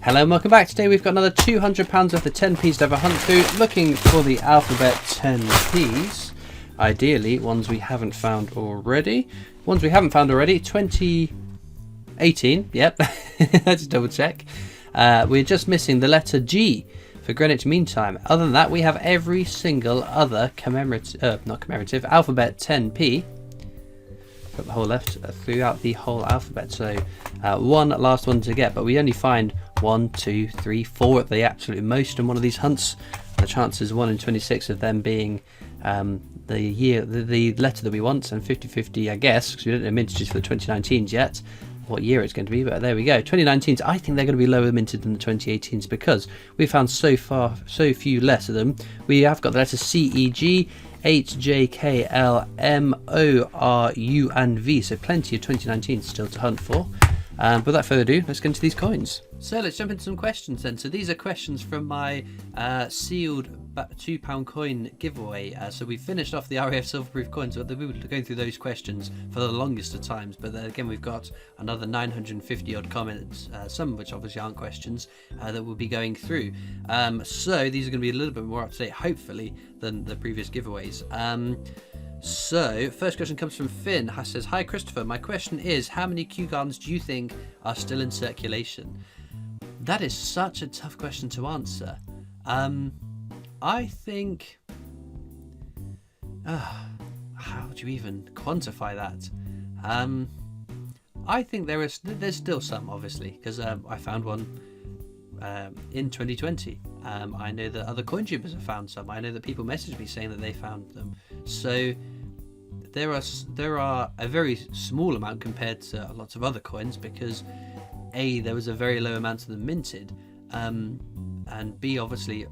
Hello and welcome back. Today we've got another £200 worth of 10p's to have a hunt through, looking for the alphabet 10p's. Ideally, ones we haven't found already. 2018, yep, let's double check. We're just missing the letter G for Greenwich Mean Time. Other than that, we have every single other alphabet 10p. Got the whole left throughout the whole alphabet. So one last one to get, but we only find 1, 2, 3, 4 at the absolute most in one of these hunts. The chances 1 in 26 of them being the letter that we want, and 50-50 I guess, because we don't know mintages for the 2019s yet, what year it's going to be, but there we go. 2019s, I think they're going to be lower minted than the 2018s because we found so few less of them. We have got the letters C, E, G, H, J, K, L, M, O, R, U and V, so plenty of 2019s still to hunt for. But without further ado, let's get into these coins. So let's jump into some questions then. So these are questions from my sealed £2 coin giveaway. So we finished off the RAF Silverproof coins, but we were going through those questions for the longest of times. But then again, we've got another 950 odd comments, some of which obviously aren't questions, that we'll be going through. So these are going to be a little bit more up to date, hopefully, than the previous giveaways. So, first question comes from Finn. He says, "Hi Christopher, my question is, how many Kew Gardens do you think are still in circulation?" That is such a tough question to answer. I think... how do you even quantify that? I think there's still some, obviously, because I found one in 2020. I know that other coin tubers have found some. I know that people messaged me saying that they found them. So there are a very small amount compared to lots of other coins, because A, there was a very low amount of them minted, and B, obviously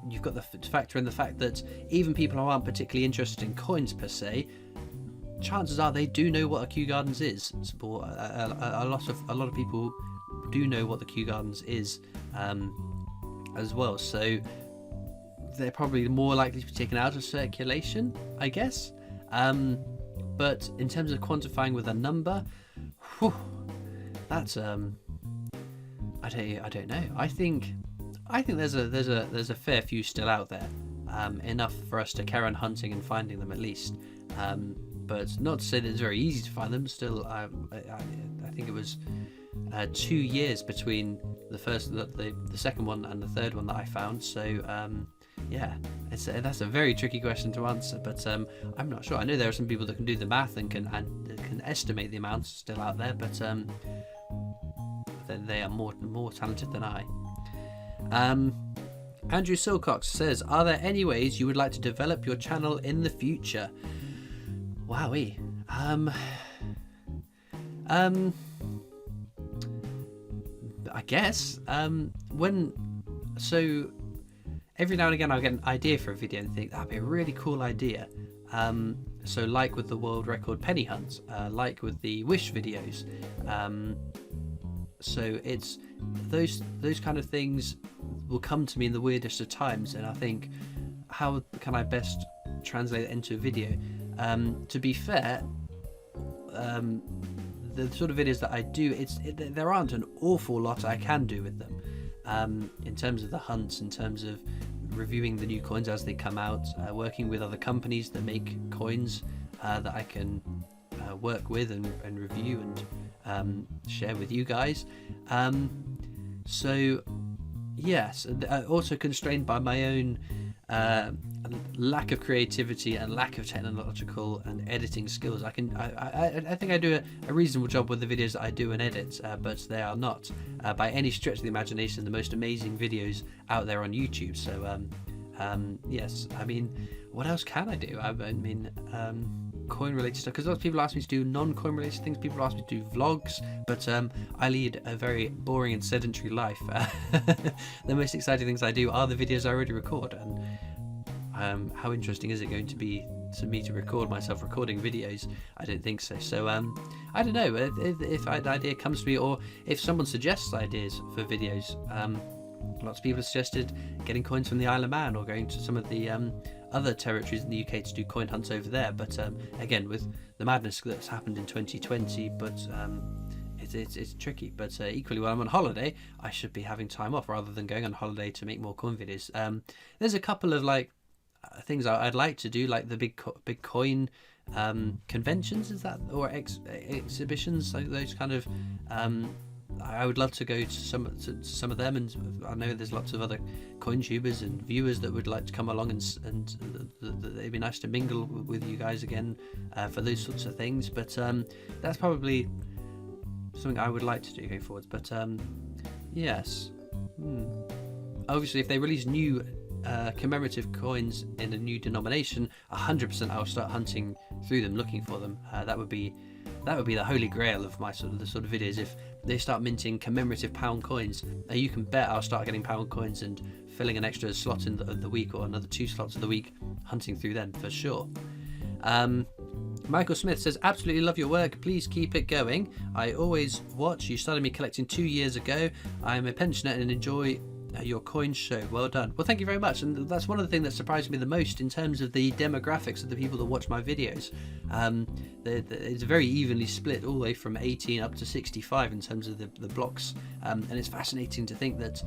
you've got to factor in the fact that even people who aren't particularly interested in coins per se, chances are they do know what a Kew Gardens is. A lot of people do know what the Kew Gardens is as well, so they're probably more likely to be taken out of circulation, I guess. But in terms of quantifying with a number, that's I don't know. I think there's a fair few still out there, enough for us to carry on hunting and finding them at least. But not to say that it's very easy to find them. Still, I think it was 2 years between the second one and the third one that I found. So yeah, that's a very tricky question to answer. But I'm not sure. I know there are some people that can do the math and can estimate the amounts still out there, but they are more talented than I. Andrew Silcox says, "Are there any ways you would like to develop your channel in the future?" Wowee. I guess so every now and again I'll get an idea for a video and think that'd be a really cool idea. So like with the world record penny hunt, like with the wish videos. So it's those kind of things will come to me in the weirdest of times, and I think, how can I best translate it into a video? To be fair, the sort of videos that I do, there aren't an awful lot I can do with them, in terms of the hunts, in terms of reviewing the new coins as they come out, working with other companies that make coins that I can work with and review and share with you guys. So yes, also constrained by my own lack of creativity and lack of technological and editing skills. I think I do a reasonable job with the videos that I do and edit, but they are not by any stretch of the imagination the most amazing videos out there on YouTube. So yes, I mean, what else can I do? I mean, coin related stuff, because lots of people ask me to do non-coin related things. People ask me to do vlogs, but I lead a very boring and sedentary life. The most exciting things I do are the videos I already record, and how interesting is it going to be to me to record myself recording videos? I don't think so. So I don't know if an idea comes to me, or if someone suggests ideas for videos. Lots of people have suggested getting coins from the Isle of Man, or going to some of the other territories in the UK to do coin hunts over there. But again, with the madness that's happened in 2020, but it's tricky. But equally, when I'm on holiday, I should be having time off rather than going on holiday to make more coin videos. There's a couple of like things I'd like to do, like the big coin conventions, is that, or exhibitions, like those kind of. I would love to go to some of them, and I know there's lots of other coin tubers and viewers that would like to come along, and it'd be nice to mingle with you guys again for those sorts of things. But that's probably something I would like to do going forwards. But yes, obviously, if they release new commemorative coins in a new denomination, 100% I'll start hunting through them, looking for them. That would be the holy grail of my sort of videos. If they start minting commemorative pound coins, you can bet I'll start getting pound coins and filling an extra slot in the week, or another 2 slots of the week, hunting through them for sure. Michael Smith says, absolutely love your work, please keep it going. I always watch. You started me collecting 2 years ago. I'm a pensioner and enjoy your coin show. Well done. Well, thank you very much. And that's one of the things that surprised me the most in terms of the demographics of the people that watch my videos. It's very evenly split all the way from 18 up to 65 in terms of the blocks, and it's fascinating to think that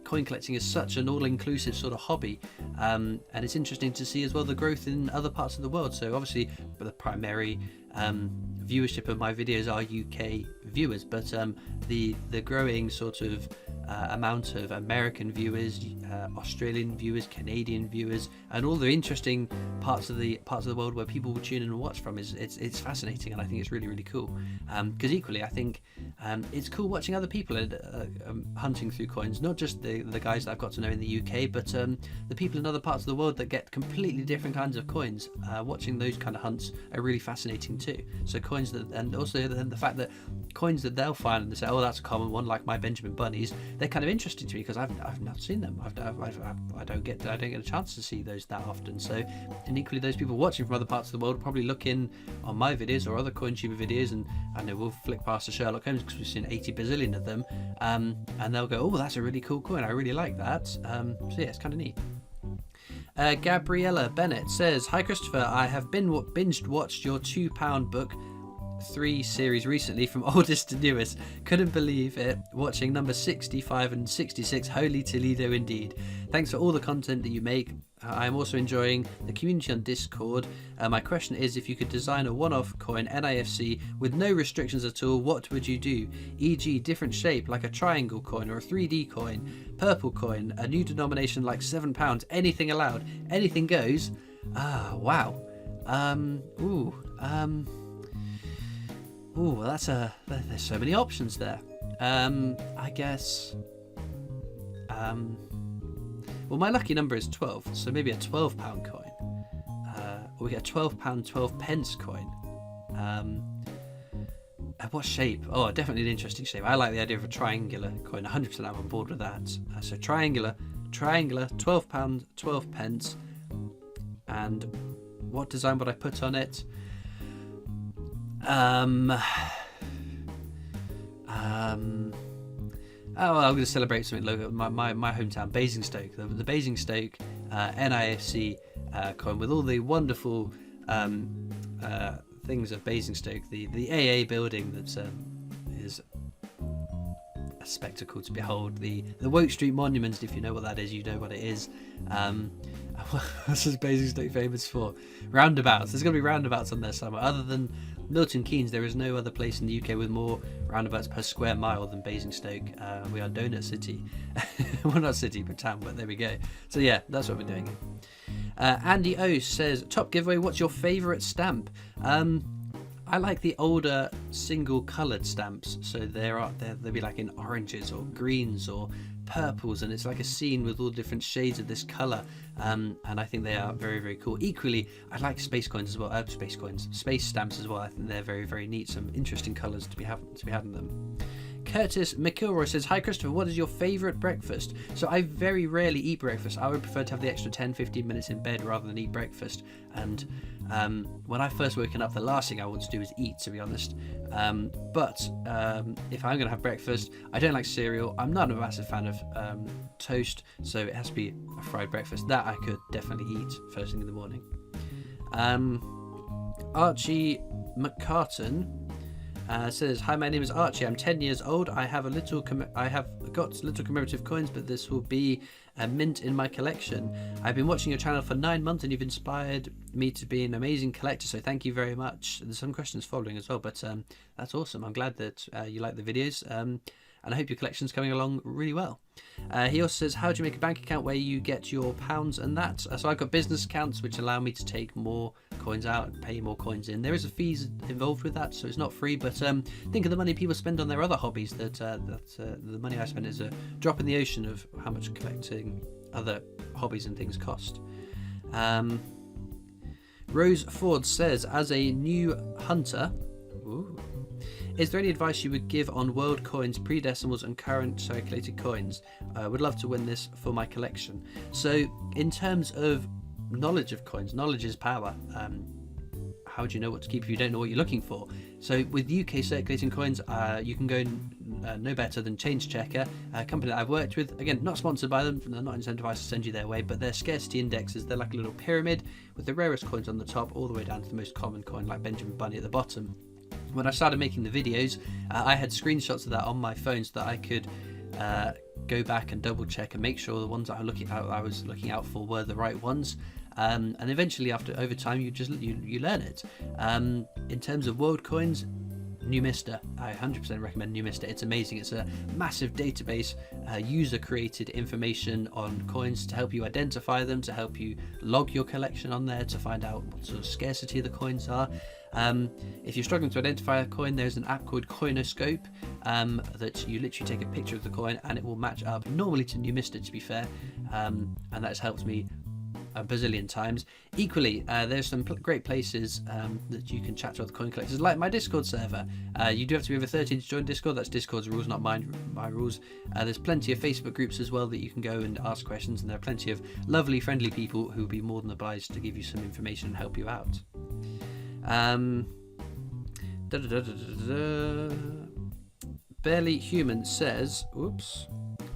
coin collecting is such an all-inclusive sort of hobby, and it's interesting to see as well the growth in other parts of the world. So obviously the primary viewership of my videos are UK viewers, but the growing sort of amount of American viewers, Australian viewers, Canadian viewers, and all the interesting parts of the world where people will tune in and watch from it's fascinating, and I think it's really, really cool. Because equally, I think it's cool watching other people hunting through coins, not just the guys that I've got to know in the UK, but the people in other parts of the world that get completely different kinds of coins. Watching those kind of hunts are really fascinating too. So coins that, and also the fact that coins that they'll find and they say, oh, that's a common one, like my Benjamin bunnies, they're kind of interesting to me because I've not seen them. I don't get a chance to see those that often. So, and equally, those people watching from other parts of the world probably look in on my videos or other CoinTuber videos, and I know we'll flick past the Sherlock Holmes because we've seen 80 bazillion of them, and they'll go, oh, that's a really cool coin, I really like that. So yeah, it's kind of neat. Gabriella Bennett says, hi Christopher, I have binged watched your £2 book 3 series recently from oldest to newest. Couldn't believe it watching number 65 and 66. Holy Toledo indeed. Thanks for all the content that you make. I'm also enjoying the community on Discord. My question is, if you could design a one-off coin NIFC with no restrictions at all, what would you do? E.g. different shape like a triangle coin or a 3D coin, purple coin, a new denomination like £7, anything allowed, anything goes. Wow. Ooh, well, there's so many options there. I guess. Well, my lucky number is 12, so maybe a £12 coin. Or we get a £12 12 pence coin. What shape? Oh, definitely an interesting shape. I like the idea of a triangular coin. 100% I'm on board with that. So triangular, £12 12 pence. And what design would I put on it? Oh, well, I'm going to celebrate something local. My hometown, Basingstoke. The Basingstoke NIFC coin with all the wonderful things of Basingstoke. The AA building that is a spectacle to behold. The Woke Street Monument, if you know what that is, you know what it is. What is Basingstoke famous for? Roundabouts. There's going to be roundabouts on there somewhere. Other than Milton Keynes, there is no other place in the UK with more roundabouts per square mile than Basingstoke. We are Donut City. Well, not city, but town, but there we go. So yeah, that's what we're doing. Andy O says, top giveaway, what's your favourite stamp? I like the older single coloured stamps. So they'll be like in oranges or greens or purples, and it's like a scene with all different shades of this colour, and I think they are very, very cool. Equally, I like space coins as well. Space stamps as well. I think they're very, very neat. Some interesting colours to be had in them. Curtis McIlroy says, hi Christopher, what is your favourite breakfast? So I very rarely eat breakfast. I would prefer to have the extra 10-15 minutes in bed rather than eat breakfast. And when I first woken up, the last thing I want to do is eat, to be honest. But if I'm going to have breakfast, I don't like cereal. I'm not a massive fan of toast, so it has to be a fried breakfast. That I could definitely eat first thing in the morning. Archie McCartan Says, hi, my name is Archie. I'm 10 years old. I have got little commemorative coins, but this will be a mint in my collection. I've been watching your channel for 9 months, and you've inspired me to be an amazing collector. So thank you very much. There's some questions following as well, but that's awesome. I'm glad that you like the videos, and I hope your collection's coming along really well. He also says, how do you make a bank account where you get your pounds and that? So I've got business accounts which allow me to take more coins out and pay more coins in. There is a fees involved with that, so it's not free, but think of the money people spend on their other hobbies. The money I spend is a drop in the ocean of how much collecting other hobbies and things cost. Rose Ford says, as a new hunter, is there any advice you would give on world coins, pre-decimals and current circulated coins? I would love to win this for my collection. So in terms of knowledge of coins, knowledge is power. How do you know what to keep if you don't know what you're looking for? So with UK circulating coins, you can go no better than Change Checker, a company that I've worked with. Again, not sponsored by them, they're not incentivized to send you their way, but their scarcity indexes, they're like a little pyramid with the rarest coins on the top all the way down to the most common coin like Benjamin Bunny at the bottom. When I started making the videos, I had screenshots of that on my phone so that I could go back and double check and make sure the ones that I was looking out for were the right ones. And eventually, over time, you learn it. In terms of world coins, Numista, I 100% recommend Numista. It's amazing. It's a massive database, user-created information on coins to help you identify them, to help you log your collection on there, to find out what sort of scarcity the coins are. If you're struggling to identify a coin, there's an app called Coinoscope that you literally take a picture of the coin and it will match up normally to Numista, to be fair, and that has helped me a bazillion times. Equally, there's some great places that you can chat to other coin collectors, like my Discord server. You do have to be over 13 to join Discord. That's Discord's rules, not my rules. There's plenty of Facebook groups as well that you can go and ask questions, and there are plenty of lovely, friendly people who will be more than obliged to give you some information and help you out. Barely Human says, oops,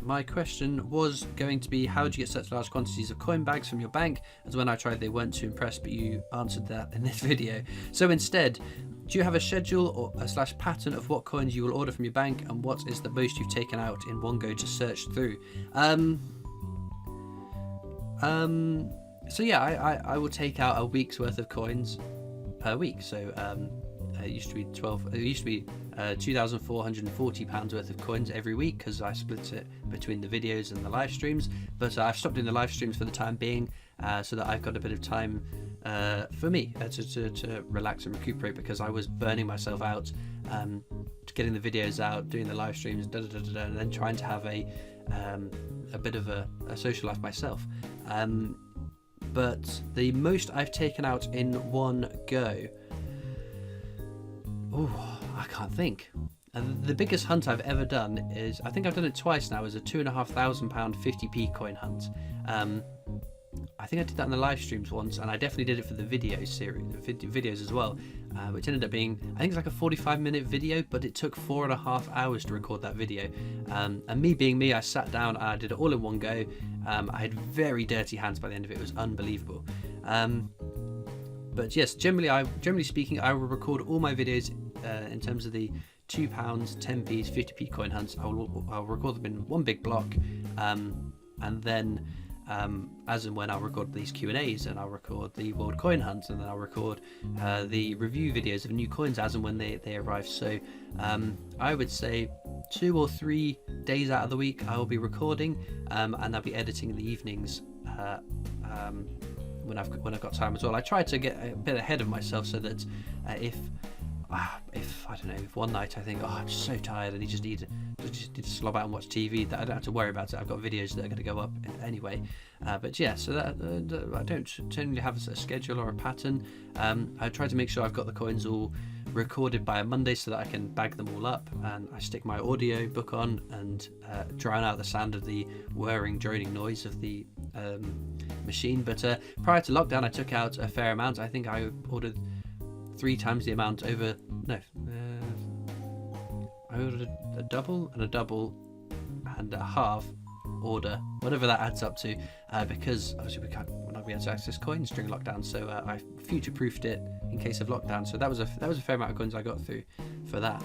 my question was going to be, how do you get such large quantities of coin bags from your bank? As when I tried, they weren't too impressed, but you answered that in this video. So instead, do you have a schedule or a / pattern of what coins you will order from your bank, and what is the most you've taken out in one go to search through? So yeah, I will take out a week's worth of coins per week. So it used to be £2,440 worth of coins every week, because I split it between the videos and the live streams. But I've stopped doing the live streams for the time being, so that I've got a bit of time for me to relax and recuperate, because I was burning myself out getting the videos out, doing the live streams, and then trying to have a bit of a social life myself. But the most I've taken out in one go, I can't think. The biggest hunt I've ever done is, I think I've done it twice now, is a £2,500 50p coin hunt. I think I did that in the live streams once, and I definitely did it for the video series, videos as well, which ended up being, I think it's like a 45-minute video, but it took 4.5 hours to record that video. And me being me, I sat down and I did it all in one go. I had very dirty hands by the end of it. It was unbelievable. But yes, generally speaking, I will record all my videos in terms of the £2, 10p's, 50p coin hunts. I'll record them in one big block, and then as and when I'll record these Q&As, and I'll record the world coin hunts, and then I'll record the review videos of new coins as and when they arrive. So I would say 2 or 3 days out of the week I will be recording, and I'll be editing in the evenings when I've got time as well. I try to get a bit ahead of myself, so that if I don't know, if one night I think, I'm so tired and I just need to slob out and watch TV, that I don't have to worry about it. I've got videos that are going to go up anyway. But yeah, so that I don't generally have a schedule or a pattern. I try to make sure I've got the coins all recorded by a Monday, so that I can bag them all up, and I stick my audio book on and drown out the sound of the whirring, droning noise of the machine. But prior to lockdown, I took out a fair amount. I think I ordered 3 times the amount I ordered a double and a half, order, whatever that adds up to, because obviously we're not going to be able to access coins during lockdown. So I future-proofed it in case of lockdown. So that was a fair amount of coins I got through for that.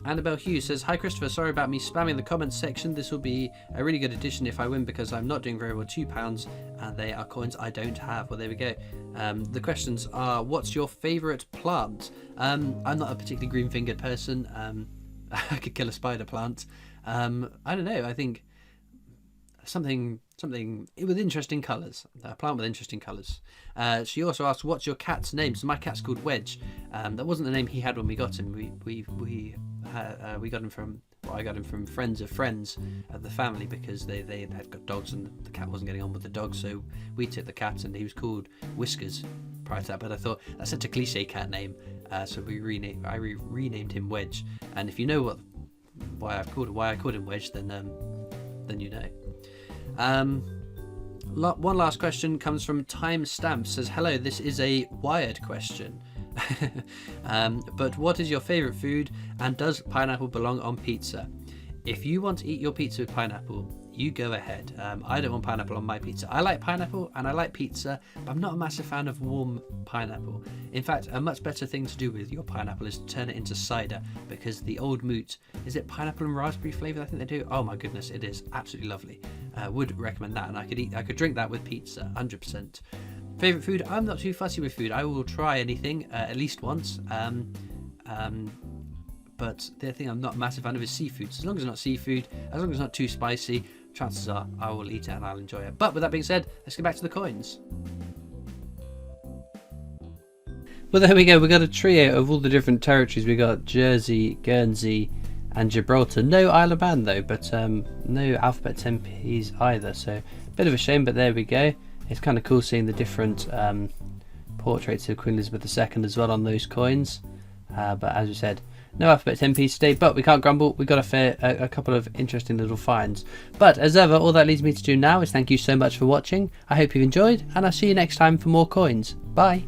Annabelle Hughes says, "Hi Christopher, sorry about me spamming the comments section. This will be a really good addition if I win, because I'm not doing very well. £2 and they are coins I don't have." Well, there we go. The questions are, what's your favourite plant? I'm not a particularly green-fingered person. I could kill a spider plant. I don't know, I think something with interesting colours. A plant with interesting colours. She also asked, what's your cat's name? So my cat's called Wedge. That wasn't the name he had when we got him. We got him from, well, I got him from friends of friends of the family, because they had got dogs and the cat wasn't getting on with the dog, so we took the cat, and he was called Whiskers prior to that, but I thought that's such a cliche cat name, so I renamed him Wedge. And if you know why I called him Wedge, then you know. One last question comes from Timestamp. Says, "Hello, this is a Wired question. But what is your favourite food, and does pineapple belong on pizza? If you want to eat your pizza with pineapple, you go ahead. I don't want pineapple on my pizza. I like pineapple and I like pizza, but I'm not a massive fan of warm pineapple. In fact, a much better thing to do with your pineapple is to turn it into cider, because the Old Moot, is it pineapple and raspberry flavour I think they do? Oh my goodness, it is absolutely lovely. Would recommend that, and I could drink that with pizza, 100%. Favourite food? I'm not too fussy with food. I will try anything at least once. But the thing I'm not a massive fan of is seafood. So as long as it's not seafood, as long as it's not too spicy, chances are I will eat it and I'll enjoy it. But with that being said, let's get back to the coins. Well, there we go. We got a trio of all the different territories. We got Jersey, Guernsey, and Gibraltar. No Isle of Man though, but no alphabet 10Ps either. So a bit of a shame, but there we go. It's kind of cool seeing the different portraits of Queen Elizabeth II as well on those coins. But as we said, no alphabet 10Ps today, but we can't grumble. We got a couple of interesting little finds. But as ever, all that leaves me to do now is thank you so much for watching. I hope you've enjoyed, and I'll see you next time for more coins. Bye.